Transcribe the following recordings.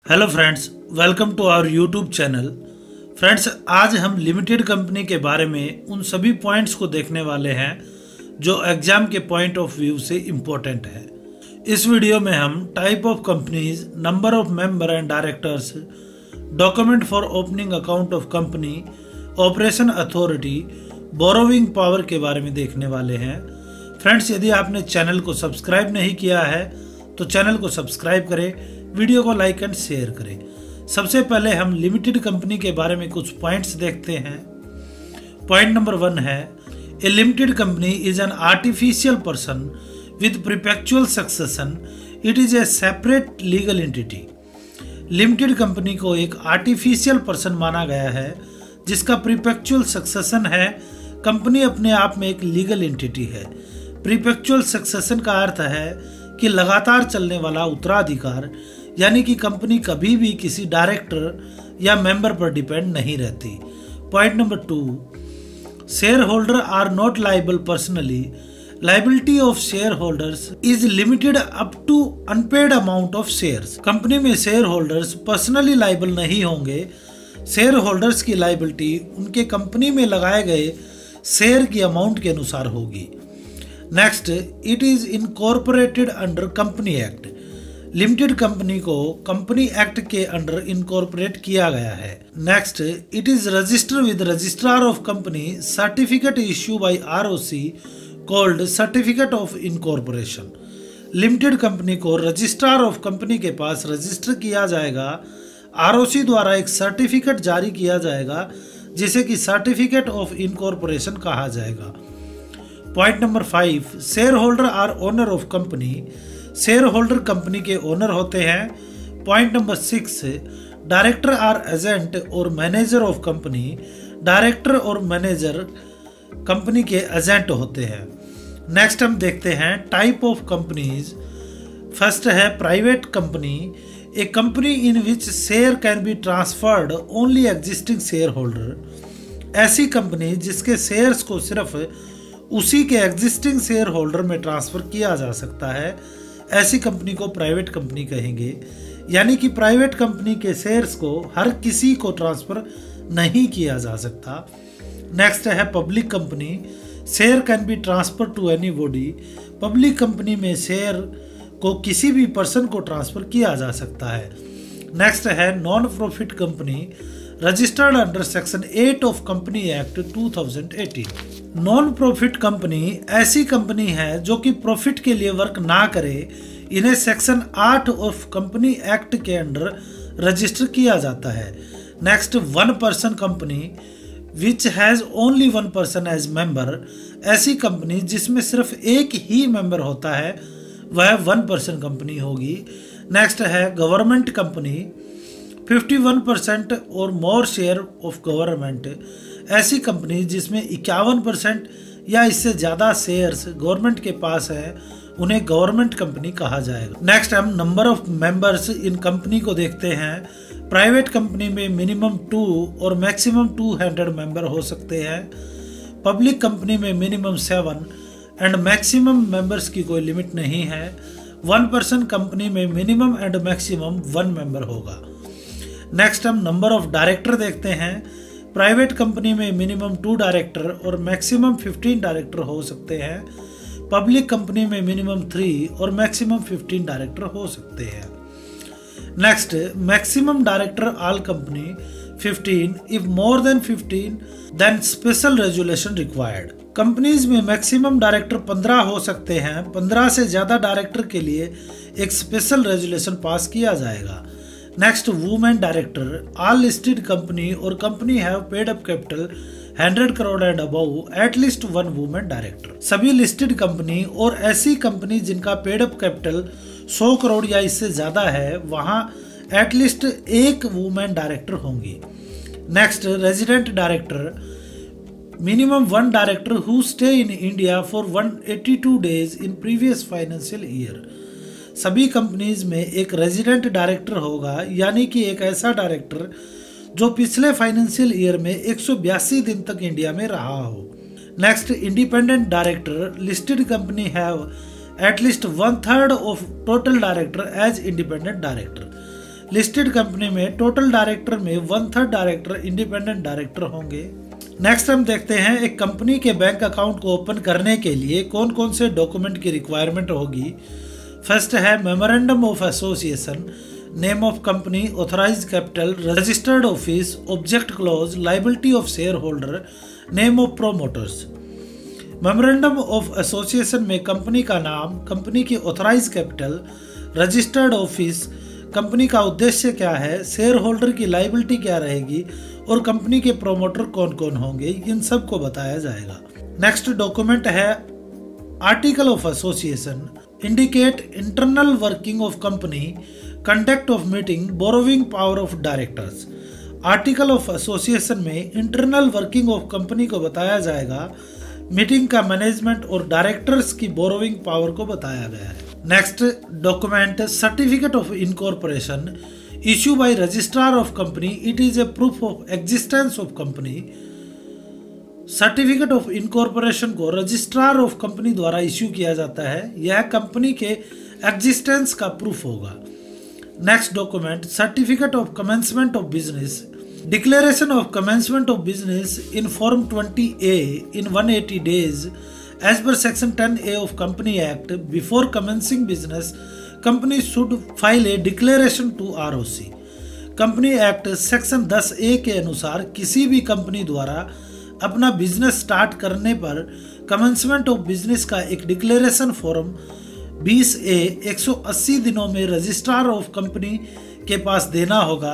Hello friends, welcome to our YouTube channel. Friends, आज हम limited company के बारे में उन सभी पॉइंट्स को देखने वाले हैं जो एग्जाम के पॉइंट ऑफ व्यू से इम्पोर्टेंट है। इस वीडियो में हम type of companies, number of member and directors, document for opening account of company, operation authority, borrowing power के बारे में देखने वाले हैं। फ्रेंड्स, यदि आपने चैनल को सब्सक्राइब नहीं किया है तो चैनल को सब्सक्राइब करें, वीडियो को लाइक एंड शेयर करें। सबसे पहले हम लिमिटेड कंपनी के बारे में कुछ पॉइंट्स देखते हैं। पॉइंट नंबर 1 है, a limited company is an artificial person with perpetual succession. It is a separate legal entity. Limited company को एक आर्टिफिशियल पर्सन माना गया है जिसका परपेचुअल सक्सेशन है। कंपनी अपने आप में एक लीगल एंटिटी है। परपेचुअल सक्सेशन का अर्थ है कि लगातार चलने वाला उत्तराधिकार, यानी कि कंपनी कभी भी किसी डायरेक्टर या मेंबर पर डिपेंड नहीं रहती। Point number 2, share holder are not liable personally. Liability of share holders is limited up to unpaid amount of shares. Company में शेयर होल्डर्स पर्सनली लाइबल नहीं होंगे। शेयर होल्डर्स की लाइबिलिटी उनके company में लगाए गए शेयर की अमाउंट के अनुसार होगी। Next, it is incorporated under company act. Limited company को कंपनी एक्ट के अंडर इनकॉर्पोरेट किया गया है। Next, it is registered with registrar of company certificate issue bye ROC called certificate of incorporation. Limited company को registrar of company के पास register किया जाएगा। ROC द्वारा एक सर्टिफिकेट जारी किया जाएगा जिसे कि सर्टिफिकेट ऑफ इनकॉर्पोरेशन कहा जाएगा। Point number 5, share holder are owner of company. Share holder company के ओनर होते हैं। Point number 6, director are agent और मैनेजर ऑफ कंपनी। डायरेक्टर और मैनेजर कंपनी के एजेंट होते हैं। नेक्स्ट हम देखते हैं टाइप ऑफ कंपनीज। फर्स्ट है private company, a company in which share can be transferred only existing share holder. ऐसी कंपनी जिसके शेयर्स को सिर्फ उसी के एग्जिस्टिंग शेयर होल्डर में ट्रांसफर किया जा सकता है, ऐसी कंपनी को प्राइवेट कंपनी कहेंगे। यानी कि प्राइवेट कंपनी के शेयर्स को हर किसी को ट्रांसफर नहीं किया जा सकता। नेक्स्ट है public company, share can be transfer to any body. Public company में शेयर को किसी भी पर्सन को ट्रांसफर किया जा सकता है। नेक्स्ट है non profit company, registered under section 8 of company act 2018। Non profit company ऐसी कंपनी है जो कि प्रॉफिट के लिए वर्क ना करे। इन्हें सेक्शन 8 ऑफ कंपनी एक्ट के अंडर रजिस्टर किया जाता है। Next, one person company which has only one person as member. ऐसी कंपनी जिसमें सिर्फ एक ही मेंबर होता है वह वन पर्सन कंपनी होगी। नेक्स्ट है गवर्नमेंट कंपनी, 51% और मोर शेयर ऑफ गवर्नमेंट। ऐसी कंपनी जिसमें 51% या इससे ज़्यादा शेयर्स गवर्नमेंट के पास है उन्हें गवर्नमेंट कंपनी कहा जाएगा। नेक्स्ट हम number of members in company को देखते हैं। प्राइवेट कंपनी में मिनिमम 2 और मैक्सिमम 200 मेंबर हो सकते हैं। पब्लिक कंपनी में मिनिमम 7 एंड मैक्सिमम मेंबर्स की कोई लिमिट नहीं है। वन पर्सन कंपनी में मिनिमम एंड मैक्सिमम 1 मेंबर होगा। नेक्स्ट हम नंबर ऑफ डायरेक्टर देखते हैं। प्राइवेट कंपनी में मिनिमम 2 डायरेक्टर और मैक्सिमम 15 डायरेक्टर हो सकते हैं। पब्लिक कंपनी में मिनिमम 3 और मैक्सिमम 15 डायरेक्टर हो सकते हैं। Next, maximum director all company 15, if more than 15 then special resolution required. Companies में मैक्सिमम डायरेक्टर 15 हो सकते हैं। 15 से ज़्यादा डायरेक्टर के लिए एक स्पेशल रेजुलेशन पास किया जाएगा। Next, women director, all listed company और company have paid up capital 100 crore and above at least 1 women director. सभी लिस्टेड कंपनी और ऐसी कंपनी जिनका पेड अप कैपिटल 100 करोड़ या इससे ज़्यादा है वहाँ एटलीस्ट 1 वुमेन डायरेक्टर होंगी। Next, resident director, minimum 1 director who stay in India for 182 days in previous financial year. सभी कंपनीज में एक रेजिडेंट डायरेक्टर होगा, यानी कि एक ऐसा डायरेक्टर जो पिछले फाइनेंशियल ईयर में 182 दिन तक इंडिया में रहा हो। Next, independent director, listed company have at least 1/3 of total director as independent director. Listed company में टोटल डायरेक्टर में 1/3 डायरेक्टर इंडिपेंडेंट डायरेक्टर होंगे। नेक्स्ट हम देखते हैं एक कंपनी के बैंक अकाउंट को ओपन करने के लिए कौन कौन से डॉक्यूमेंट की रिक्वायरमेंट होगी। फर्स्ट है memorandum of association, name of company, authorised capital, registered office, object clause, liability of share holder, name of promoters. Memorandum of association में कंपनी का नाम, कंपनी की authorised capital, registered office, company का उद्देश्य क्या है, शेयर होल्डर की liability क्या रहेगी और कंपनी के प्रोमोटर कौन कौन होंगे, इन सब को बताया जाएगा। नेक्स्ट डॉक्यूमेंट है article of association, indicate internal working of company, conduct of meeting, borrowing power of directors. Article of association में इंटरनल वर्किंग ऑफ कंपनी को बताया जाएगा, मीटिंग का मैनेजमेंट और डायरेक्टर्स की बोरोविंग पावर को बताया गया है। Next document certificate of incorporation, issue bye registrar of company, it is A proof of existence of company. Certificate of incorporation को रजिस्ट्रार ऑफ कंपनी द्वारा इश्यू किया जाता है, यह कंपनी के एग्जिस्टेंस का प्रूफ होगा। Next document certificate of commencement of business, declaration of commencement of business in form 20A in 180 days as per section 10A of Company Act. Before commencing business, company should file a declaration to ROC. Company act section 10A के अनुसार किसी भी company द्वारा अपना business start करने पर commencement of business का एक डिक्लेरेशन फॉर्म 20A 180 दिनों में रजिस्ट्रार ऑफ कंपनी के पास देना होगा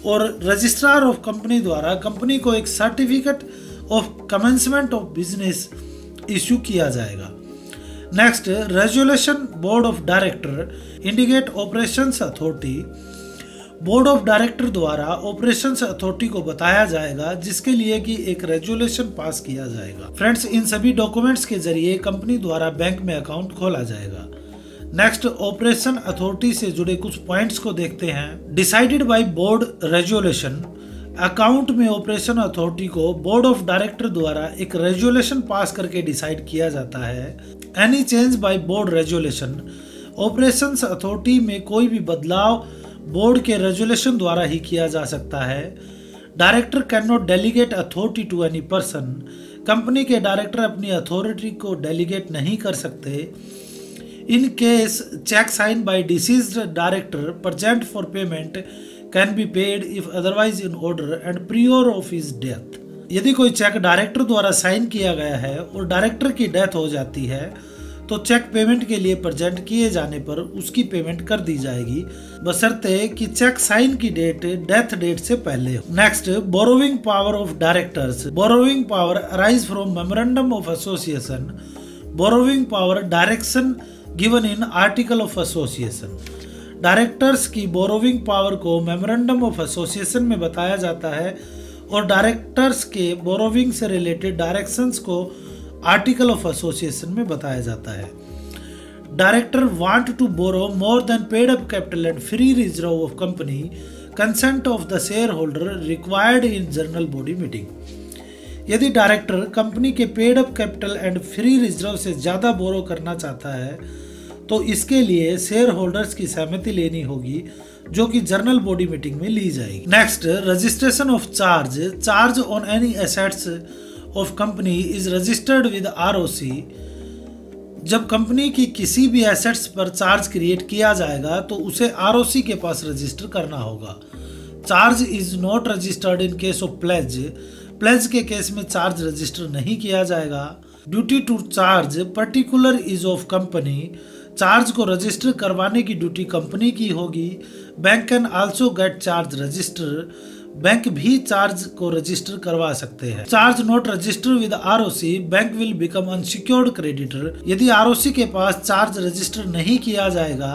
और रजिस्ट्रार ऑफ कंपनी द्वारा कंपनी को एक certificate of commencement of business issue किया जाएगा। Next resolution board of director, indicate operations authority. Board of director द्वारा ऑपरेशंस अथॉरिटी को बताया जाएगा जिसके लिए कि एक रेजोल्यूशन पास किया जाएगा। फ्रेंड्स, इन सभी डॉक्यूमेंट्स के जरिए कंपनी द्वारा बैंक में अकाउंट खोला जाएगा। नेक्स्ट ऑपरेशन अथॉरिटी से जुड़े कुछ पॉइंट्स को देखते हैं। Decided by board resolution, account में ऑपरेशन अथॉरिटी को बोर्ड ऑफ डायरेक्टर द्वारा एक रेजोल्यूशन पास करके डिसाइड किया जाता है। Any change by board resolution, operations authority में कोई भी बदलाव बोर्ड के रेजोल्यूशन द्वारा ही किया जा सकता है। Director can not delegate authority to any person, company के डायरेक्टर अपनी अथॉरिटी को डेलीगेट नहीं कर सकते। In case cheque sign by deceased director present for payment can be paid if otherwise in order and prior of his death. यदि कोई check director द्वारा sign किया गया है और डायरेक्टर की डेथ हो जाती है तो चेक पेमेंट के लिए प्रेजेंट किए जाने पर उसकी पेमेंट कर दी जाएगी, बशर्ते कि चेक साइन की डेट डेथ डेट से पहले हो। Next borrowing power of directors, borrowing power arise from memorandum of association. Borrowing power direction given in article of association. Directors की बोरोविंग पावर को मेमोरेंडम ऑफ एसोसिएशन में बताया जाता है और डायरेक्टर्स के बोरोविंग से रिलेटेड डायरेक्शंस को आर्टिकल ऑफ एसोसिएशन में बताया जाता है। Director want to borrow more than paid up capital and free reserve of company, consent of the share holder required in general body meeting. यदि director company के paid up capital and free reserve से ज्यादा बोरो करना चाहता है तो इसके लिए शेयर होल्डर्स की सहमति लेनी होगी जो कि जनरल बॉडी मीटिंग में ली जाएगी। Next registration of charge, charge on any assets of company is registered with ROC. जब कंपनी की किसी भी एसेट्स पर चार्ज क्रिएट किया जाएगा तो उसे आरओसी के पास रजिस्टर करना होगा। Charge is not registered in case of pledge, pledge के केस में चार्ज रजिस्टर नहीं किया जाएगा। Duty to charge particular is of company, charge को रजिस्टर करवाने की ड्यूटी कंपनी की होगी। Bank can also get charge register, bank भी चार्ज को रजिस्टर करवा सकते हैं। Charge not register with ROC, bank will become unsecured creditor. यदि आरओसी के पास चार्ज रजिस्टर नहीं किया जाएगा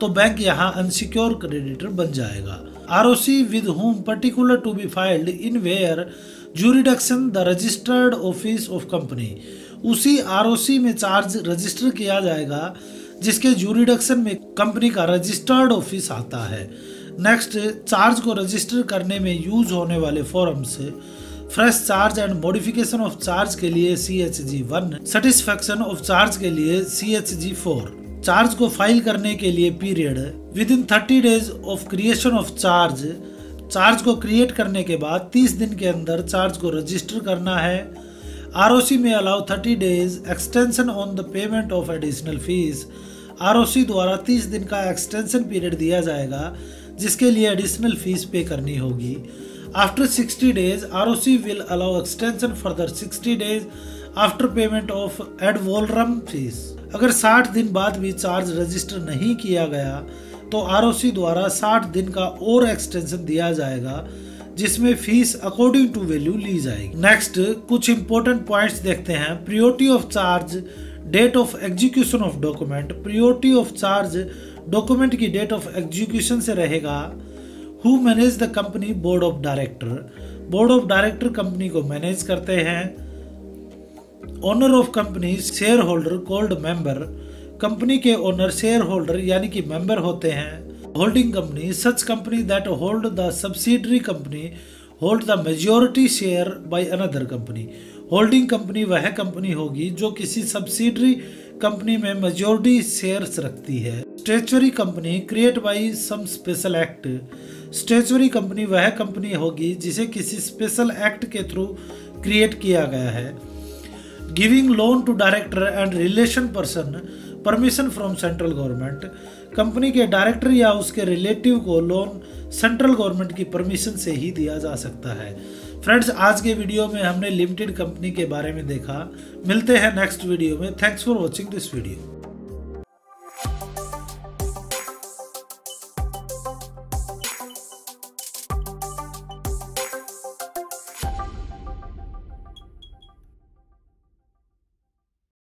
तो बैंक यहाँ अनसिक्योर क्रेडिटर बन जाएगा। ROC with whom particular to be filed in where jurisdiction the registered office of company, उसी आरओसी में चार्ज रजिस्टर किया जाएगा जिसके ज्यूरिडिक्शन में कंपनी का रजिस्टर्ड ऑफिस आता है। नेक्स्ट चार्ज को रजिस्टर करने में यूज होने वाले forms, fresh charge and modification of charge के लिए CHG1, सेटिस्फैक्शन ऑफ चार्ज के लिए CHG4, चार्ज को फाइल करने के लिए period, with in 30 days of creation of charge को क्रिएट करने के बाद 30 दिन के अंदर चार्ज को रजिस्टर करना है। आरओसी में allow 30 days extension on the payment of additional fees. ROC द्वारा 30 दिन का एक्सटेंशन पीरियड दिया जाएगा जिसके लिए एडिशनल फीस पे करनी होगी। After 60 days ROC will allow extension further 60 days after payment of ad valorem fees. अगर 60 दिन बाद भी चार्ज रजिस्टर नहीं किया गया तो आरओसी द्वारा 60 दिन का और एक्सटेंशन दिया जाएगा जिसमें फीस अकॉर्डिंग टू वैल्यू ली जाएगी। नेक्स्ट कुछ इंपॉर्टेंट पॉइंट्स देखते हैं। Priority of charge, date of execution of document. Priority of charge document की डेट ऑफ एग्जीक्यूशन से रहेगा। Who manage the company, board of director. Board of director company को manage करते हैं। Owner of company, share holder called member. Company के owner share holder यानी कि member होते हैं। Holding company, such company that hold the subsidiary company hold the majority share by another company. Holding company वह company होगी जो किसी subsidiary company में मेजॉरिटी शेयर्स रखती है। Statutory company, create by some special act. Statutory company वह company होगी जिसे किसी स्पेशल एक्ट के थ्रू क्रिएट किया गया है। Giving loan to director and relation person, permission from central government. Company के डायरेक्टर या उसके रिलेटिव को लोन सेंट्रल गवर्नमेंट की परमिशन से ही दिया जा सकता है। फ्रेंड्स, आज के वीडियो में हमने लिमिटेड कंपनी के बारे में देखा। मिलते हैं नेक्स्ट वीडियो में। Thanks for watching this video.